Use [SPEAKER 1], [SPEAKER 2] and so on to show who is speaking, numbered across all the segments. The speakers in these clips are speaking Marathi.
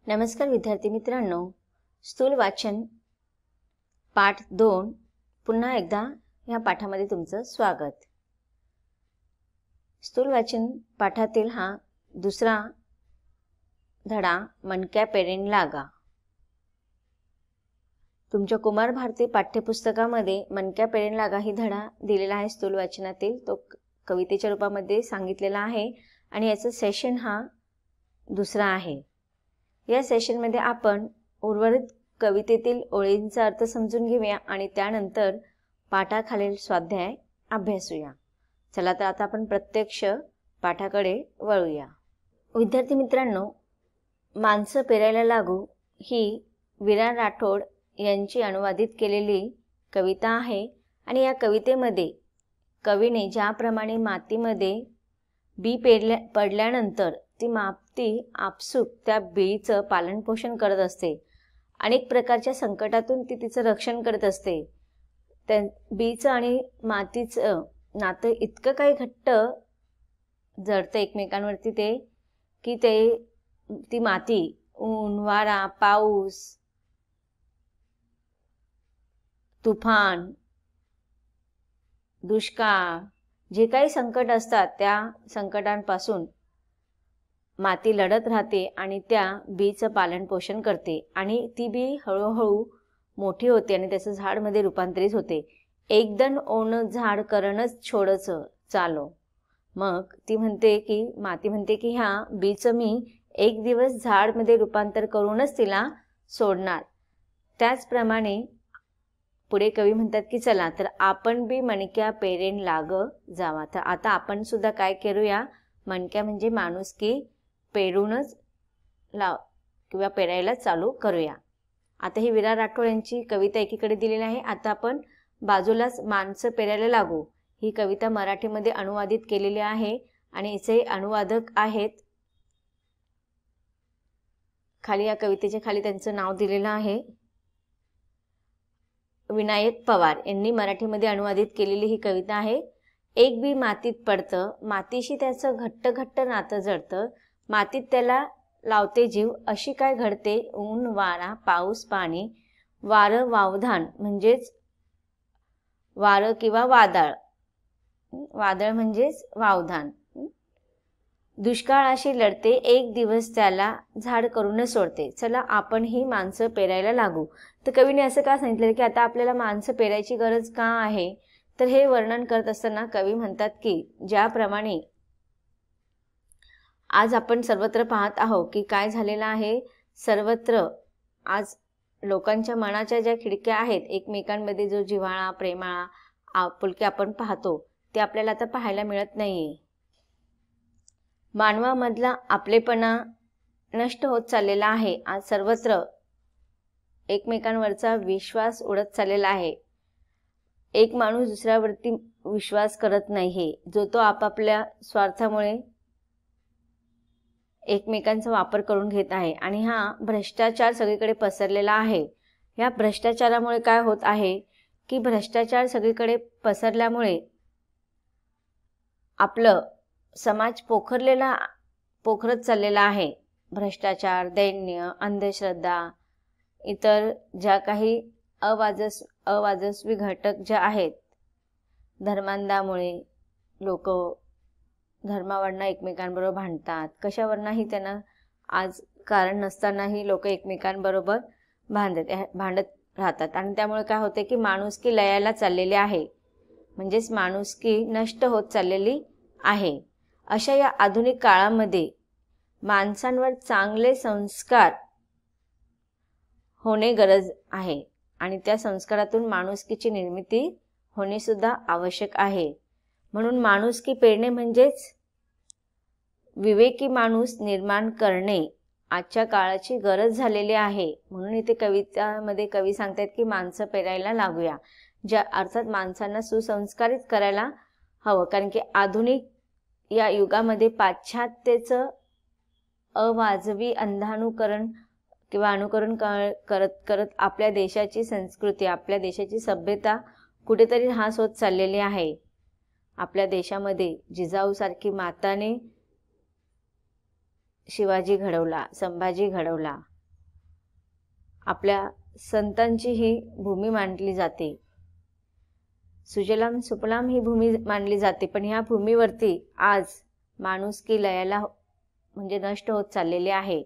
[SPEAKER 1] नमस्कार विद्यार्थी मित्रांनो, स्थूल वाचन पाठ 2 पुन्हा एकदा या पाठामध्ये तुमचं स्वागत। स्थूल वाचन पाठातील हा दुसरा धडा मणक्या पेरेन लागा। तुमच्या कुमार भारती पाठ्यपुस्तकामध्ये मणक्या पेरेन लागा ही धडा दिलेला आहे। स्थूल वाचनातील तो कवितेच्या रूपामध्ये सांगितलेला आहे आणि याचा सेशन हा दुसरा आहे। या सेशन मध्ये आपण उर्वरित कवितेतील ओळींचा अर्थ समजून घेऊया आणि त्यानंतर पाठाखालील स्वाध्याय अभ्यासूया। चला तर आता आपण प्रत्यक्ष पाठाकडे वळूया। विद्यार्थी मित्रांनो, माणसं पेरायला लागू ही विरा राठोड यांची अनुवादित केलेली कविता आहे आणि या कवितेमध्ये कवीने ज्याप्रमाणे मातीमध्ये बी पडल्यानंतर ती माती आपसूक त्या बीचं पालनपोषण करत असते। अनेक प्रकारच्या संकटातून ती तिचं रक्षण करत असते। त्या बीचं आणि मातीचं नातं इतकं काही घट्ट जडतं एकमेकांवरती ती माती ऊन, वारा, पाऊस, तुफान, दुष्काळ जे काही संकट असतात त्या संकटांपासून माती लढत राहते आणि त्या बीचं पालन पोषण करते आणि ती बी हळूहळू मोठी होते आणि त्याचं झाडमध्ये रूपांतरित होते। एकदन ओन झाड करणच छोडचं चालो। मग माती म्हणते की ह्या बीचं मी एक दिवस झाडमध्ये रूपांतर करूनच तिला सोडणार। त्याचप्रमाणे पुढे कवी म्हणतात की चला तर आपण बी मणक्या पेरेन लाग जावा। तर आता आपण सुद्धा काय करूया, मणक्या म्हणजे माणुसकी पेरूनच किंवा पेरायला चालू करूया। आता ही विरा राठोड यांची कविता एकीकडे दिलेली आहे। आता आपण बाजूलाच माणसं पेरायला लागू ही कविता मराठीमध्ये अनुवादित केलेली आहे आणि इथे अनुवादक आहेत, खाली या कवितेच्या खाली त्यांचं नाव दिलेलं आहे, विनायक पवार यांनी मराठीमध्ये अनुवादित केलेली ही कविता आहे। एक बी मातीत पडतं, मातीशी त्याचं घट्ट घट्ट नातं जडतं, मातीत त्याला लावते जीव, अशी काय घडते ऊन, वारा, पाऊस, पाणी, वारं वावधान म्हणजेच वारं किंवा वादळ, वादळ म्हणजेच वावधान, दुष्काळाशी लढते, एक दिवस त्याला झाड करून सोडते। चला आपण ही माणसं पेरायला लागू। तर कवीने असं का सांगितलं की आता आपल्याला माणसं पेरायची गरज का आहे, तर हे वर्णन करत असताना कवी म्हणतात की ज्याप्रमाणे आज आपण सर्वत्र पाहत आहोत की काय झालेलं आहे, सर्वत्र आज लोकांच्या मनाच्या ज्या खिडक्या आहेत एकमेकांमध्ये जो जिव्हाळा, प्रेमाळा, आपुलकी आपण पाहतो ते आपल्याला आता पाहायला मिळत नाहीये। मानवामधला आपलेपणा नष्ट होत चाललेला आहे। आज सर्वत्र एकमेकांवरचा विश्वास उडत चाललेला आहे। एक माणूस दुसऱ्यावरती विश्वास करत नाही, जो तो आपापल्या स्वार्थामुळे एकमेकांचा वापर करून घेत आहे आणि हा भ्रष्टाचार सगळीकडे पसरलेला आहे। या भ्रष्टाचारामुळे काय होत आहे की भ्रष्टाचार सगळीकडे पसरल्यामुळे आपलं समाज पोखरत चाललेला आहे। भ्रष्टाचार, दैन्य, अंधश्रद्धा, इतर ज्या काही अवाजस्वी घटक ज्या आहेत, धर्मांधामुळे लोक धर्मावरनं एकमेकांबरोबर भांडतात, कशावरनंही त्यांना आज कारण नसतानाही लोक एकमेकांबरोबर भांडत राहतात आणि त्यामुळे काय होते की माणुसकी लयाला चाललेली आहे, म्हणजेच माणुसकी नष्ट होत चाललेली आहे। अशा या आधुनिक काळामध्ये माणसांवर चांगले संस्कार होणे गरज आहे आणि त्या संस्कारातून माणुसकीची निर्मिती होणे सुद्धा आवश्यक आहे। म्हणून माणुसकी पेरणे म्हणजेच विवेकी माणूस निर्माण करणे आजच्या काळाची गरज झालेली आहे। म्हणून इथे कवितामध्ये कवी सांगतात की माणसं पेरायला लागूया, ज्या अर्थात माणसांना सुसंस्कारित करायला हवं, कारण की आधुनिक या युगामध्ये पाश्चात्याचं अवाजवी अंधानुकरण किंवा अनुकरण करत आपल्या देशाची संस्कृती, आपल्या देशाची सभ्यता कुठेतरी ऱ्हास होत चाललेली आहे। आपल्या देशामध्ये जिजाऊसारखी माताने शिवाजी घडवला, संभाजी घडवला, आपल्या संतांची ही भूमी मानली जाते. सुजलाम सुफलाम ही भूमी मानली जाते, पण ह्या भूमीवरती आज माणुसकी लयाला म्हणजे नष्ट होत चाललेली आहे.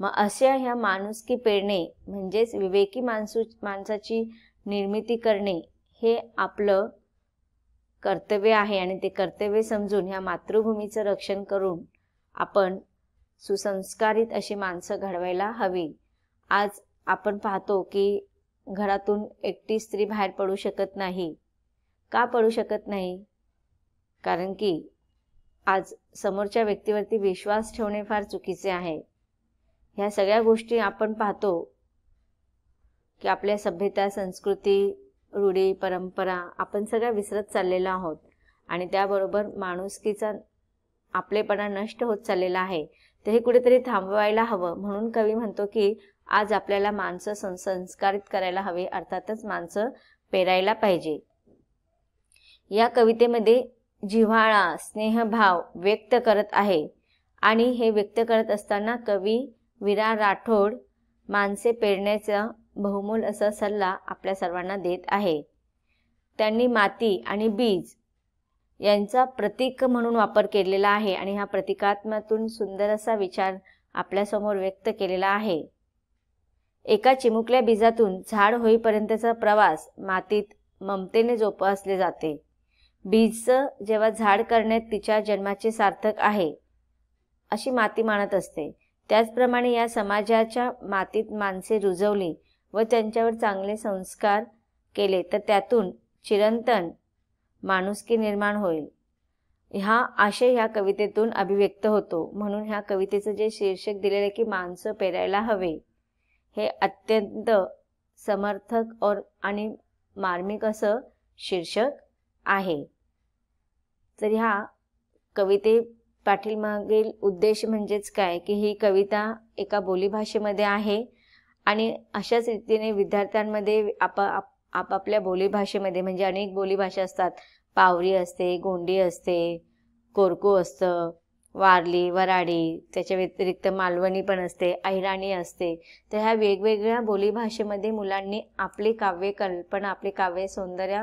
[SPEAKER 1] मग अशा ह्या माणुसकी पेरणे म्हणजेच विवेकी माणसाची निर्मिती करणे हे आपलं कर्तव्य आहे आणि ते कर्तव्य समजून ह्या मातृभूमीचं रक्षण करून आपण सुसंस्कारित अशी माणसं घडवायला हवी. आज आपण पाहतो की घरातून एकटी स्त्री बाहेर पडू शकत नाही. का पडू शकत नाही? कारण की आज समोरच्या व्यक्तीवरती विश्वास ठेवणे फार चुकीचे आहे. ह्या सगळ्या गोष्टी आपण पाहतो की आपल्या सभ्यता, संस्कृती, रूढी, परंपरा आपण सगळ्या विसरत चाललेलो आहोत आणि त्याबरोबर माणुसकीचा आपलेपणा नष्ट होत चाललेला आहे. तर हे कुठेतरी थांबवायला हवं. म्हणून कवी म्हणतो की आज आपल्याला माणसं संस्कारित करायला हवे, अर्थातच माणसं पेरायला पाहिजे. या कवितेमध्ये जिव्हाळा, स्नेहभाव व्यक्त करत आहे आणि हे व्यक्त करत असताना कवी विरा राठोड माणसे पेरण्याचा बहुमोल असा सल्ला आपल्या सर्वांना देत आहे. त्यांनी माती आणि बीज यांचा प्रतीक म्हणून वापर केलेला आहे आणि ह्या प्रतीकात्मकातून सुंदर असा विचार आपल्यासमोर व्यक्त केलेला आहे. एका चिमुकल्या बीजातून झाड होईपर्यंतचा प्रवास मातीत ममतेने जोपासले जाते. बीजचं जेव्हा झाड करण्यात तिच्या जन्माचे सार्थक आहे अशी माती मानत असते. त्याचप्रमाणे या समाजाच्या मातीत माणसे रुजवली व त्यांच्यावर चांगले संस्कार केले तर त्यातून चिरंतन माणुसकी निर्माण होईल. हा आशय ह्या कवितेतून अभिव्यक्त होतो. म्हणून ह्या कवितेचं जे शीर्षक दिलेलं आहे की माणसं पेरायला हवे, हे अत्यंत समर्थक आणि मार्मिक असं शीर्षक आहे. तर ह्या कविते पाठीमागील उद्देश म्हणजेच काय की ही कविता एका बोलीभाषेमध्ये आहे आणि अशाच रीतीने विद्यार्थ्यांमध्ये आपापल्या बोलीभाषेमध्ये म्हणजे अनेक बोलीभाषा असतात. पावरी असते, गोंडी असते, कोरकू असतं, वारली, वराडी, त्याच्या व्यतिरिक्त मालवणी पण असते, अहिराणी असते. तर ह्या वेगवेगळ्या बोलीभाषेमध्ये मुलांनी आपली काव्य कल्पना, आपले काव्य सौंदर्य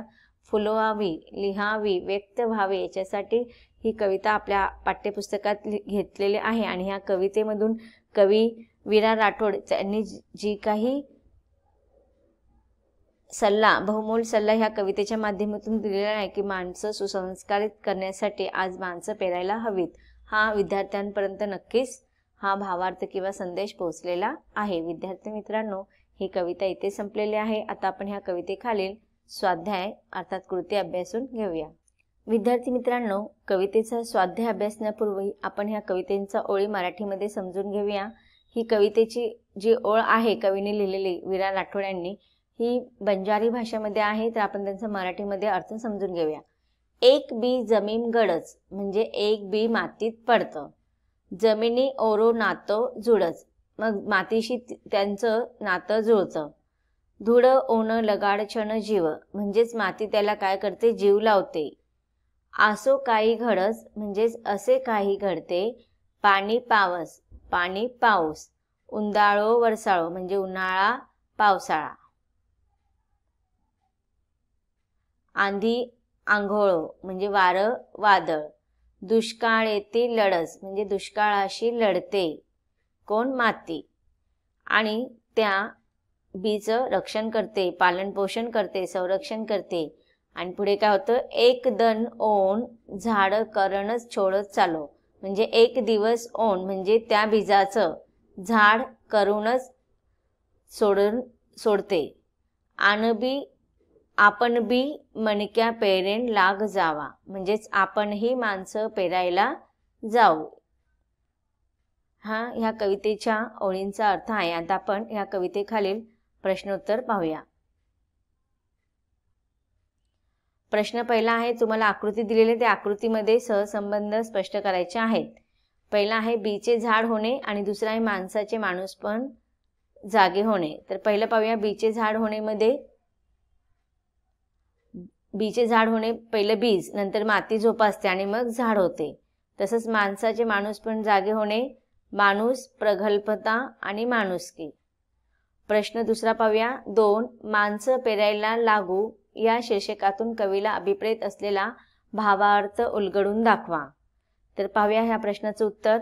[SPEAKER 1] फुलवावी, लिहावी, व्यक्त व्हावे याच्यासाठी ही कविता आपल्या पाठ्यपुस्तकात घेतलेली आहे. आणि ह्या कवितेमधून कवी विरा राठोड त्यांनी जी काही सल्ला, बहुमोल सल्ला ह्या कवितेच्या माध्यमातून दिलेला आहे की माणसं सुसंस्कारित करण्यासाठी आज माणसं पेरायला हवीत. हा विद्यार्थ्यांपर्यंत नक्कीच हा भावार्थ किंवा संदेश पोहोचलेला आहे. विद्यार्थी मित्रांनो, ही कविता इथे संपलेली आहे. आता आपण ह्या कवितेखालील स्वाध्याय अर्थात कृती अभ्यासून घेऊया. विद्यार्थी मित्रांनो, कवितेचा स्वाध्याय अभ्यासण्यापूर्वी आपण ह्या कवितेंचा ओळी मराठीमध्ये समजून घेऊया. ही कवितेची जी ओळ आहे कवीने लिहिलेली विरा राठोड यांनी, ही बंजारी भाषेमध्ये आहे. तर आपण त्यांचा मराठीमध्ये अर्थ समजून घेऊया. एक बी जमीन गडच म्हणजे एक बी मातीत पडतं, जमिनी ओरो नातं जुळच मग मातीशी त्यांचं नातं जुळतं. धूळ ओन लगाड क्षण जीव म्हणजेच माती त्याला काय करते, जीव लावते. आसो काही घडस म्हणजेच असे काही घडते. पाणी पावस पाणी पाऊस, उंदाळो वरसाळो म्हणजे उन्हाळा पावसाळा. आंधी आंघोळो म्हणजे वारं वादळ. दुष्काळ येते लढस म्हणजे दुष्काळाशी लढते कोण, माती. आणि त्या बीचं रक्षण करते, पालनपोषण करते, संरक्षण करते. आणि पुढे काय होतं, एक दन ओन झाड करणच छोडत चालो म्हणजे एक दिवस ओन म्हणजे त्या बीजाचं झाड करूनच सोडते. आणबी आपण बी मणक्या पेरेन लाग जावा म्हणजेच आपणही माणसं पेरायला जाऊ. हा ह्या कवितेच्या ओळींचा अर्थ आहे. आता आपण ह्या कवितेखालील प्रश्नोत्तर पाहूया. प्रश्न पहिला आहे, तुम्हाला आकृती दिलेली, त्या आकृतीमध्ये सहसंबंध स्पष्ट करायचे आहेत. पहिला आहे बीचे झाड होणे आणि दुसरा आहे माणसाचे माणूसपण जागे होणे. तर पहिलं पाहूया. बीचे झाड होणे मध्ये बीचे झाड होणे पहिलं बीज, नंतर माती जोपासते आणि मग झाड होते. तसंच माणसाचे माणूसपण जागे होणे, माणूस, प्रगल्भता आणि माणुसकी. प्रश्न दुसरा पाहूया. 2. माणसं पेरायला लागू या शीर्षकातून कवीला अभिप्रेत असलेला भावार्थ उलगडून दाखवा. तर पाहूया ह्या प्रश्नाचं उत्तर.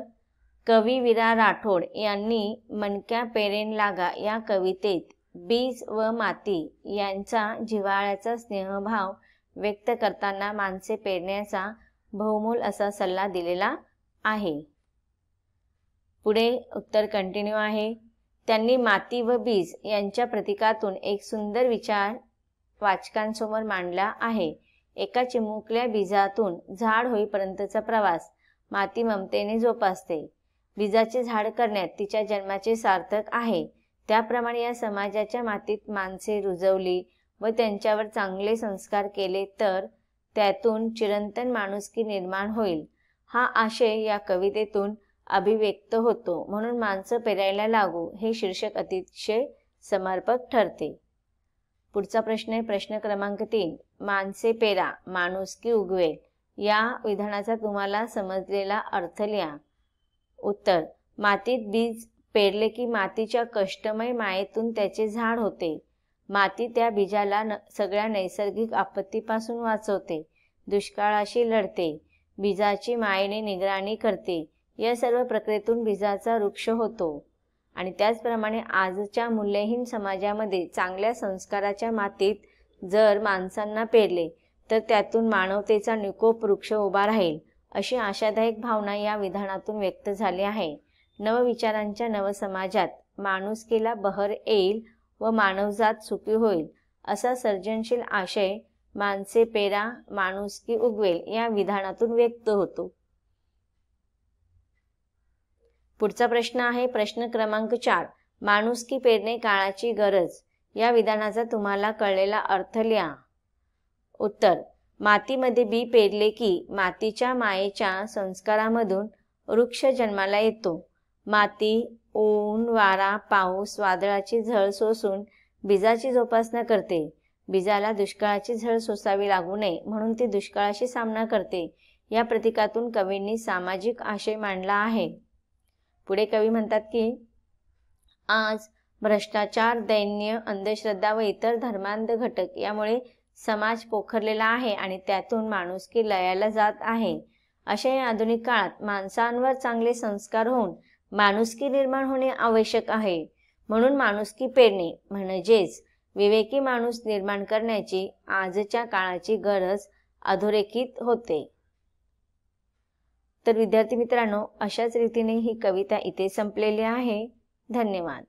[SPEAKER 1] कवी विरा राठोड यांनी मणक्या पेरेन लागा या कवितेत बीज व माती यांचा जिव्हाळ्याचा स्नेहभाव व्यक्त करताना माणसे पेरण्याचा बहुमोल असा सल्ला दिलेला आहे. पुढे उत्तर कंटिन्यू आहे. त्यांनी माती व बीज यांच्या प्रतीकातून एक सुंदर विचार वाचकांसमोर मांडला आहे. एका चिमुकल्या बीजातून झाड होईपर्यंतचा प्रवास माती ममतेने जोपासते. बीजाचे झाड करण्यात तिच्या जन्माचे सार्थक आहे. त्याप्रमाणे या समाजाच्या मातीत माणसे रुजवली व त्यांच्यावर चांगले संस्कार केले तर त्यातून चिरंतन माणुसकी निर्माण होईल, हा आशय या कवितेतून अभिव्यक्त होतो. म्हणून माणसं पेरायला लागू हे शीर्षक अतिशय समर्पक ठरते. पुढचा प्रश्न आहे प्रश्न क्रमांक 3. माणसे पेरा माणुसकी उगवेल या विधानाचा तुम्हाला समजलेला अर्थ लिहा. उत्तर. मातीत बीज पेरले की मातीच्या कष्टमय मायेतून त्याचे झाड होते. माती त्या बीजाला सगळ्या नैसर्गिक आपत्तीपासून वाचवते, दुष्काळाशी लढते, बीजाची मायेने निगराणी करते. या सर्व प्रक्रियेतून बीजाचा वृक्ष होतो. आणि त्याचप्रमाणे आजच्या मूल्यहीन समाजामध्ये चांगल्या संस्काराच्या मातीत जर माणसांना पेरले तर त्यातून मानवतेचा निकोप वृक्ष उभा राहील, अशी आशादायक भावना या विधानातून व्यक्त झाली आहे. नवविचारांच्या नवसमाजात माणुसकीला बहर येईल व मानवजात सुखी होईल, असा सर्जनशील आशय माणसे पेरा माणुसकी उगवेल या विधानातून व्यक्त होतो. पुढचा प्रश्न आहे प्रश्न क्रमांक 4. माणुसकी पेरणे काळाची गरज या विधानाचा तुम्हाला कळलेला अर्थ लिहा. उत्तर. मातीमध्ये बी पेरले की मातीच्या मायेच्या संस्कारामधून वृक्ष जन्माला येतो. माती ऊन, वारा, पाऊस, वादळाची झळ सोसून बीजाची जोपासना करते. बीजाला दुष्काळाची झळ सोसावी लागू नये म्हणून ती दुष्काळाशी सामना करते. या प्रतीकातून कवींनी सामाजिक आशय मांडला आहे. पुढे कवी म्हणतात की आज भ्रष्टाचार, दैन्य, अंधश्रद्धा व इतर धर्मांध घटक यामुळे समाज पोखरलेला आहे आणि त्यातून माणुसकी लयाला जात आहे. अशा या आधुनिक काळात माणसांवर चांगले संस्कार होऊन माणुसकी निर्माण होणे आवश्यक आहे. म्हणून माणुसकी पेरणे म्हणजेच विवेकी माणूस निर्माण करण्याची आजच्या काळाची गरज अधोरेखित होते. तर विद्यार्थी मित्रांनो, अशाच रीतीने ही कविता इथे संपलेली आहे. धन्यवाद.